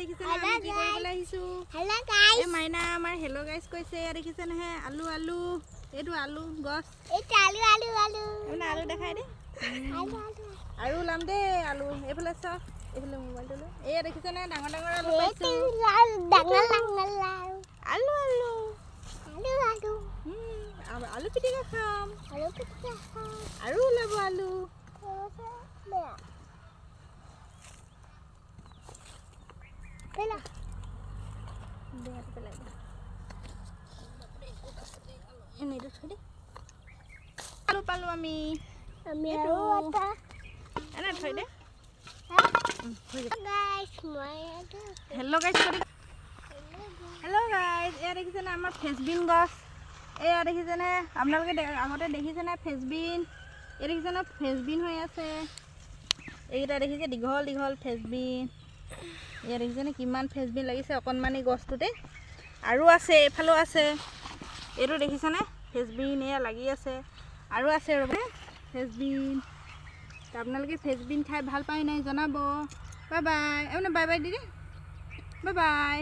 দেখিছেনে আমি কি কৰিবলৈ আহিছো? Hello' guys. এই মাইনা আমাৰ হেল্ল' গাইস কৈছে। দেখিছেনে হে আলু আলু এইটো আলু গছ। এইটো আলু আলু আলু। মানে আলু দেখাই দে। আলু আলু। আৰু ওলাম দে আলু এইফালে চাওক। এইফালে মোবাইলটো লৈ। এই দেখিছেনে ডাঙৰ ডাঙৰ আলু পাইছো। ডাঙৰ ডাঙৰ আলু আলু। আলু আলু। আলু পিটিকা খাম। আলু পিটিকা খাম। আৰু ওলাব আলু। পেলা। বেয়াটো পেলাই দে। এনেইটো থৈ দে। আলু পালো আমি আৰু এটা এনে থৈ দে। গাইস মই এটা হেল্ল' গাইস হেল্ল' গাইস এয়া দেখিছেনে আমাৰ ফ্ৰেঞ্চবিন গছ। এয়া দেখিছেনে আপোনালোকে আগতে দেখিছেনে ফ্ৰেঞ্চবিন। এই দেখিছেনে ফ্ৰেঞ্চবিন হৈ আছে। এইকেইটা দেখিছে দীঘল দীঘল ফ্ৰেঞ্চবিন। এয়া দেখিছেনে কিমান ফ্ৰেঞ্চবিন লাগিছে অকণমানি গছটোতে। আৰু আছে এইফালেও আছে। এইটো দেখিছেনে ফ্ৰেঞ্চবিন এয়া লাগি আছে। আৰু আছে ৰ'ব ফ্ৰেঞ্চবিন। আপোনালোকে ফ্ৰেঞ্চবিন খাই ভাল পায় নাই জনাব। Bye bye. বাই বাই দিদি বাই বাই।